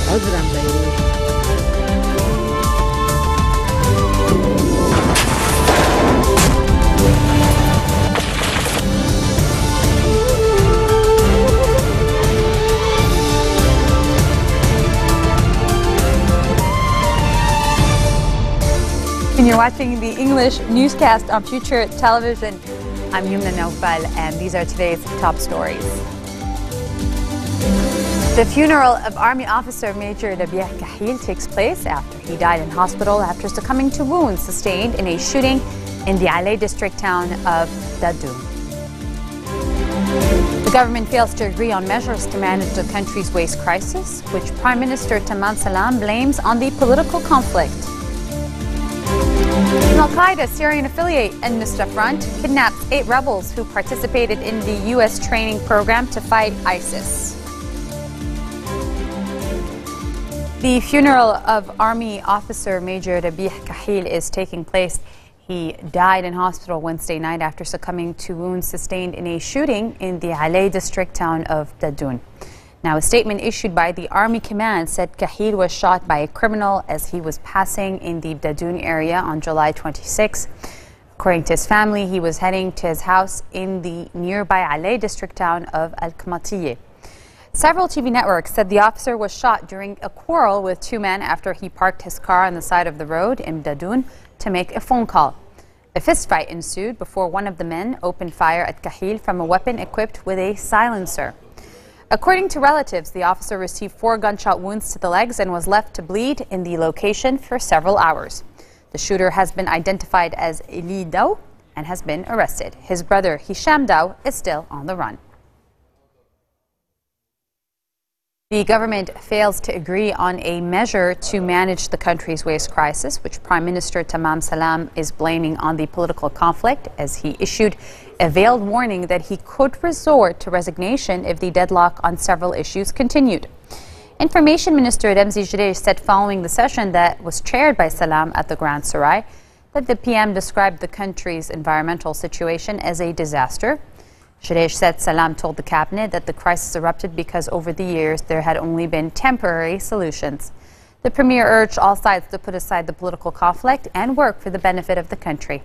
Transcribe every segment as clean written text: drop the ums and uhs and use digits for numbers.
عذرا بيروت. And you're watching the English newscast on Future Television. I'm Yumna Naufal, and these are today's top stories. The funeral of Army Officer Major Rabih Kahil takes place after he died in hospital after succumbing to wounds sustained in a shooting in the Alay district town of Dadoun. The government fails to agree on measures to manage the country's waste crisis, which Prime Minister Tamam Salam blames on the political conflict. Al-Qaeda Syrian affiliate Al-Nusra Front kidnaps 8 rebels who participated in the U.S. training program to fight ISIS. The funeral of Army Officer Major Rabih Kahil is taking place. He died in hospital Wednesday night after succumbing to wounds sustained in a shooting in the Alay district town of Dadoun. Now, a statement issued by the Army Command said Kahil was shot by a criminal as he was passing in the Dadoun area on July 26. According to his family, he was heading to his house in the nearby Alay district town of Al-Qamatiye. Several TV networks said the officer was shot during a quarrel with 2 men after he parked his car on the side of the road in Dadoun to make a phone call. A fistfight ensued before one of the men opened fire at Kahil from a weapon equipped with a silencer. According to relatives, the officer received 4 gunshot wounds to the legs and was left to bleed in the location for several hours. The shooter has been identified as Eli Daw and has been arrested. His brother Hisham Daw is still on the run. The government fails to agree on a measure to manage the country's waste crisis, which Prime Minister Tamam Salam is blaming on the political conflict, as he issued a veiled warning that he could resort to resignation if the deadlock on several issues continued. Information Minister Ramzi Jdesh said following the session that was chaired by Salam at the Grand Sarai that the PM described the country's environmental situation as a disaster. Jdesh said Salam told the cabinet that the crisis erupted because over the years there had only been temporary solutions. The Premier urged all sides to put aside the political conflict and work for the benefit of the country.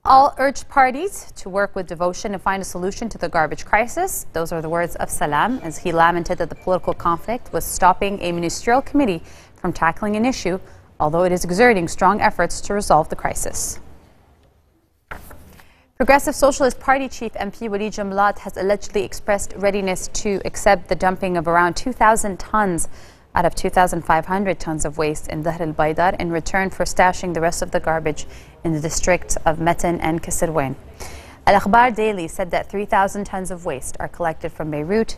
All urged parties to work with devotion to find a solution to the garbage crisis. Those are the words of Salam as he lamented that the political conflict was stopping a ministerial committee from tackling an issue, although it is exerting strong efforts to resolve the crisis. Progressive Socialist Party Chief MP Walid Jumblat has allegedly expressed readiness to accept the dumping of around 2,000 tons out of 2,500 tons of waste in Dahr al-Baydar in return for stashing the rest of the garbage in the districts of Metin and Kasserwan. Al-Akhbar Daily said that 3,000 tons of waste are collected from Beirut,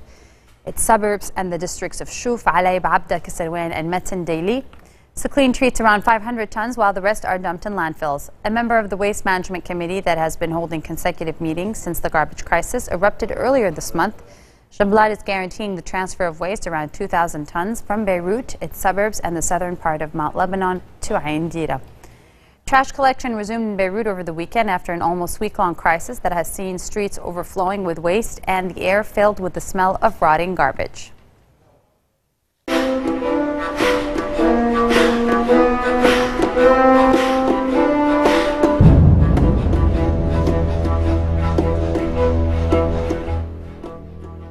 its suburbs, and the districts of Shuf, Alayb, Abda, Kasserwan, and Metin Daily. Sakleen treats around 500 tons, while the rest are dumped in landfills. A member of the Waste Management Committee that has been holding consecutive meetings since the garbage crisis erupted earlier this month. Jumblat is guaranteeing the transfer of waste around 2,000 tons from Beirut, its suburbs, and the southern part of Mount Lebanon to Ain Dira. Trash collection resumed in Beirut over the weekend after an almost week-long crisis that has seen streets overflowing with waste and the air filled with the smell of rotting garbage.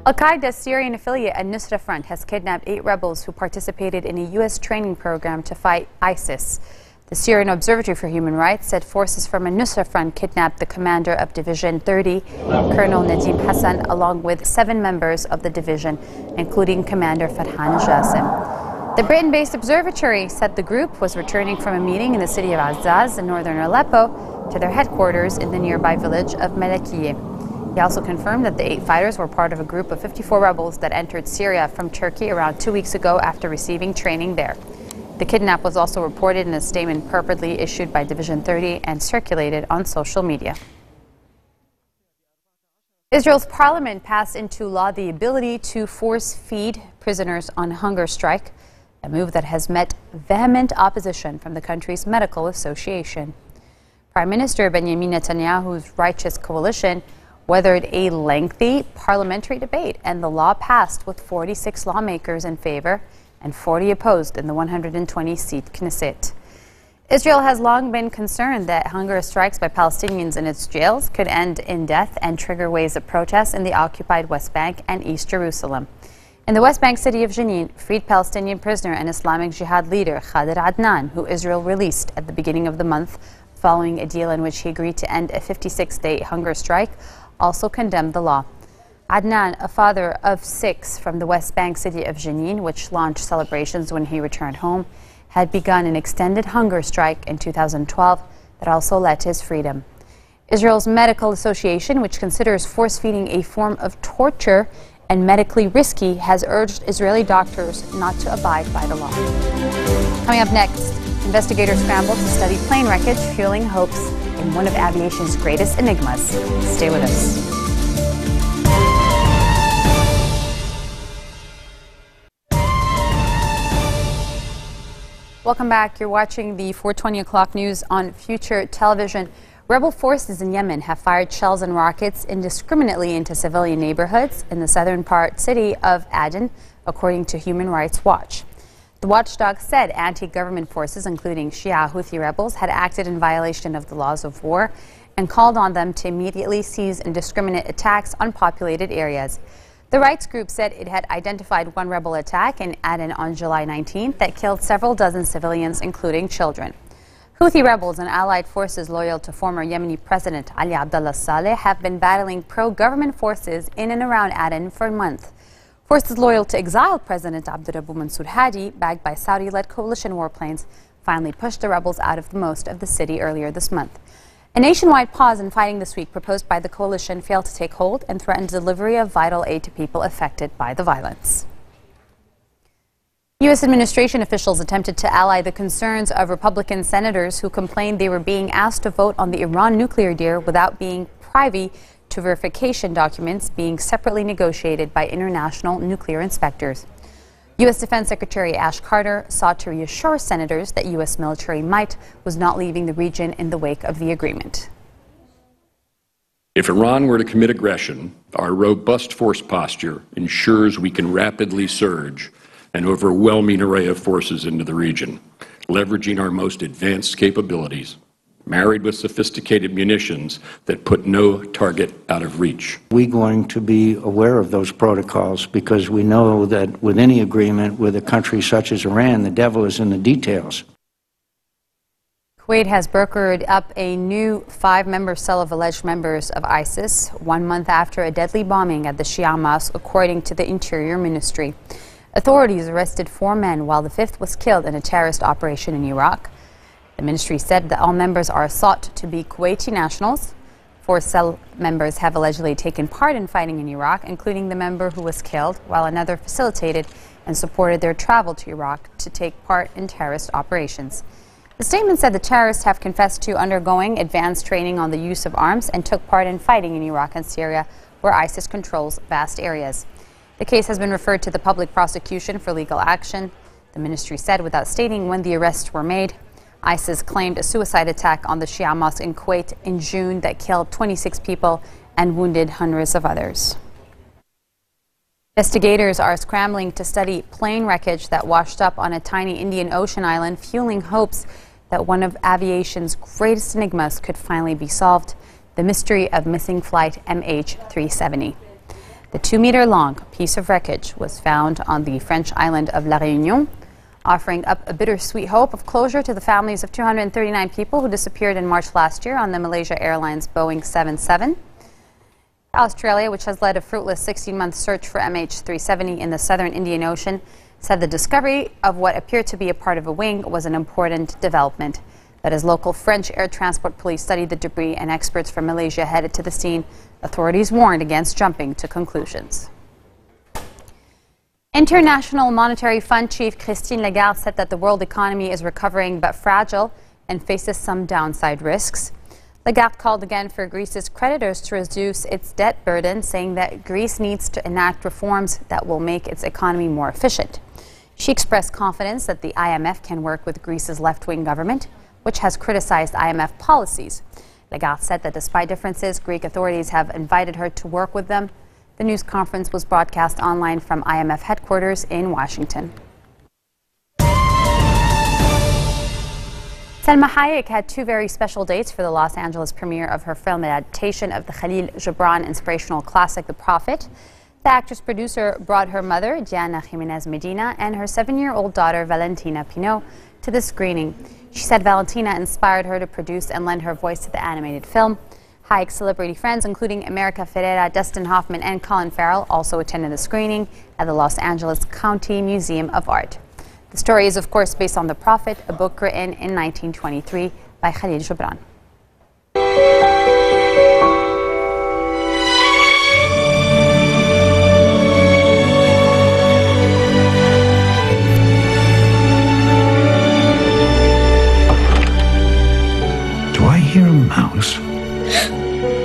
Al-Qaeda's Syrian affiliate Al-Nusra Front has kidnapped 8 rebels who participated in a U.S. training program to fight ISIS. The Syrian Observatory for Human Rights said forces from Al-Nusra Front kidnapped the commander of Division 30, Colonel Nadim Hassan, along with 7 members of the division, including Commander Farhan Jassim. The Britain-based observatory said the group was returning from a meeting in the city of Azaz in northern Aleppo to their headquarters in the nearby village of Malakiyeh. He also confirmed that the 8 fighters were part of a group of 54 rebels that entered Syria from Turkey around 2 weeks ago after receiving training there. The kidnap was also reported in a statement purportedly issued by Division 30 and circulated on social media. Israel's parliament passed into law the ability to force-feed prisoners on hunger strike, a move that has met vehement opposition from the country's medical association. Prime Minister Benjamin Netanyahu's righteous coalition weathered a lengthy parliamentary debate, and the law passed with 46 lawmakers in favor and 40 opposed in the 120-seat Knesset. Israel has long been concerned that hunger strikes by Palestinians in its jails could end in death and trigger waves of protests in the occupied West Bank and East Jerusalem. In the West Bank city of Jenin, freed Palestinian prisoner and Islamic Jihad leader Khader Adnan, who Israel released at the beginning of the month following a deal in which he agreed to end a 56-day hunger strike, also condemned the law. Adnan, a father of 6 from the West Bank city of Jenin, which launched celebrations when he returned home, had begun an extended hunger strike in 2012 that also led to his freedom. Israel's Medical Association, which considers force-feeding a form of torture and medically risky, has urged Israeli doctors not to abide by the law. Coming up next, investigators scramble to study plane wreckage, fueling hopes in one of aviation's greatest enigmas. Stay with us. Welcome back. You're watching the 4:20 o'clock news on Future Television. Rebel forces in Yemen have fired shells and rockets indiscriminately into civilian neighborhoods in the southern part city of Aden, according to Human Rights Watch. The watchdog said anti-government forces, including Shia Houthi rebels, had acted in violation of the laws of war and called on them to immediately cease indiscriminate attacks on populated areas. The rights group said it had identified one rebel attack in Aden on July 19th that killed several dozen civilians, including children. Houthi rebels and allied forces loyal to former Yemeni President Ali Abdullah Saleh have been battling pro-government forces in and around Aden for a month. Forces loyal to exiled President Abdurrabbu Mansour Hadi, backed by Saudi-led coalition warplanes, finally pushed the rebels out of most of the city earlier this month. A nationwide pause in fighting this week proposed by the coalition failed to take hold and threatened delivery of vital aid to people affected by the violence. U.S. administration officials attempted to ally the concerns of Republican senators who complained they were being asked to vote on the Iran nuclear deal without being privy to verification documents being separately negotiated by international nuclear inspectors. U.S. Defense Secretary Ash Carter sought to reassure senators that U.S. military might was not leaving the region in the wake of the agreement. If Iran were to commit aggression, our robust force posture ensures we can rapidly surge an overwhelming array of forces into the region, leveraging our most advanced capabilities, married with sophisticated munitions that put no target out of reach. We're going to be aware of those protocols because we know that with any agreement with a country such as Iran, the devil is in the details. Kuwait has brokered up a new 5-member cell of alleged members of ISIS 1 month after a deadly bombing at the Shia mosque, according to the Interior Ministry. Authorities arrested 4 men while the 5th was killed in a terrorist operation in Iraq. The ministry said that all members are thought to be Kuwaiti nationals. 4 cell members have allegedly taken part in fighting in Iraq, including the member who was killed, while another facilitated and supported their travel to Iraq to take part in terrorist operations. The statement said the terrorists have confessed to undergoing advanced training on the use of arms and took part in fighting in Iraq and Syria, where ISIS controls vast areas. The case has been referred to the public prosecution for legal action. The ministry said without stating when the arrests were made. ISIS claimed a suicide attack on the Shia mosque in Kuwait in June that killed 26 people and wounded hundreds of others. Investigators are scrambling to study plane wreckage that washed up on a tiny Indian Ocean island, fueling hopes that one of aviation's greatest enigmas could finally be solved, the mystery of missing flight MH370. The 2-meter-long piece of wreckage was found on the French island of La Réunion, offering up a bittersweet hope of closure to the families of 239 people who disappeared in March last year on the Malaysia Airlines Boeing 77. Australia, which has led a fruitless 16-month search for MH370 in the southern Indian Ocean, said the discovery of what appeared to be a part of a wing was an important development. But as local French air transport police studied the debris and experts from Malaysia headed to the scene, authorities warned against jumping to conclusions. International Monetary Fund Chief Christine Lagarde said that the world economy is recovering but fragile and faces some downside risks. Lagarde called again for Greece's creditors to reduce its debt burden, saying that Greece needs to enact reforms that will make its economy more efficient. She expressed confidence that the IMF can work with Greece's left-wing government, which has criticized IMF policies. Lagarde said that despite differences, Greek authorities have invited her to work with them. The news conference was broadcast online from IMF headquarters in Washington. Salma Hayek had two very special dates for the Los Angeles premiere of her film adaptation of the Khalil Gibran inspirational classic, The Prophet. The actress-producer brought her mother, Diana Jimenez Medina, and her 7-year-old daughter, Valentina Pinault, to the screening. She said Valentina inspired her to produce and lend her voice to the animated film. Hayek's celebrity friends, including America Ferrera, Dustin Hoffman, and Colin Farrell, also attended the screening at the Los Angeles County Museum of Art. The story is, of course, based on The Prophet, a book written in 1923 by Khalil Gibran. Do I hear a mouse?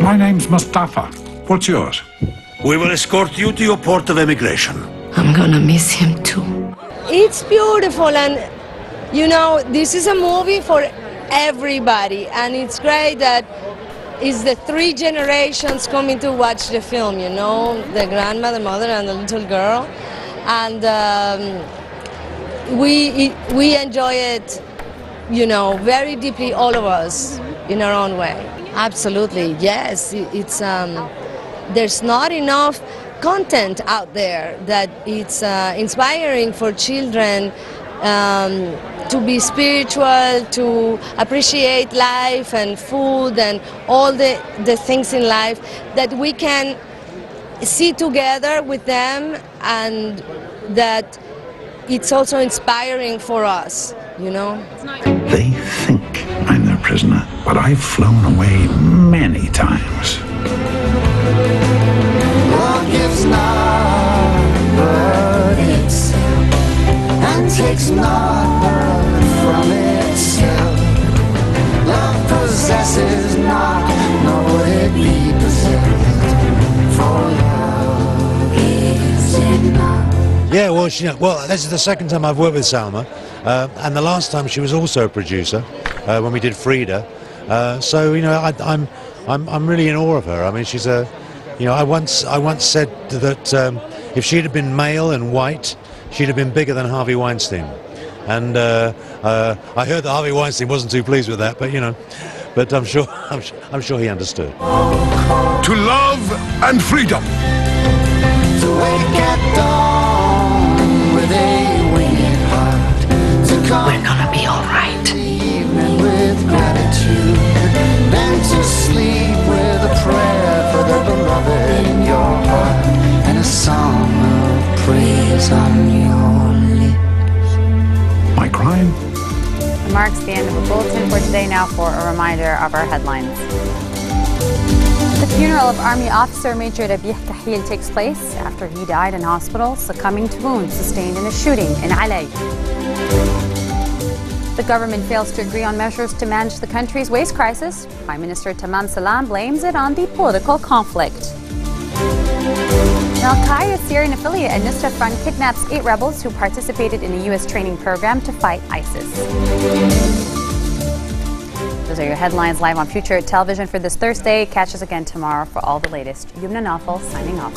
My name's Mustafa. What's yours? We will escort you to your port of emigration. I'm gonna miss him too. It's beautiful, and you know, this is a movie for everybody, and it's great that it's the 3 generations coming to watch the film, you know, the grandma, the mother, and the little girl, and we enjoy it, you know, very deeply, all of us, in our own way. Absolutely, yes. It's there's not enough content out there that it's inspiring for children to be spiritual, to appreciate life and food and all the things in life that we can see together with them, and that it's also inspiring for us, you know. They think I'm their prisoner, but I've flown away many times. Love gives not, but itself, and takes not from itself. Love possesses not, nor it be possessed. For love is enough. Yeah, well, this is the second time I've worked with Salma, and the last time she was also a producer when we did Frida. So you know, I'm really in awe of her. I mean, she's a, you know, I once said that if she'd have been male and white, she'd have been bigger than Harvey Weinstein. And I heard that Harvey Weinstein wasn't too pleased with that, but you know, but I'm sure he understood. To love and freedom. To wake at dawn with a winged heart. To come We're gonna be all right. evening with gratitude. Then to sleep with a prayer for the beloved in your heart. And a song of praise on your lips. My crime? That marks the end of the bulletin for today. Now for a reminder of our headlines. The funeral of Army officer Major Rabih Kahil takes place after he died in hospital, succumbing to wounds sustained in a shooting in Alay. The government fails to agree on measures to manage the country's waste crisis. Prime Minister Tamam Salam blames it on the political conflict. Al-Qaeda's Syrian affiliate Al-Nusra Front kidnaps 8 rebels who participated in a U.S. training program to fight ISIS. Those are your headlines live on Future Television for this Thursday. Catch us again tomorrow for all the latest. Yumna Nawfal signing off.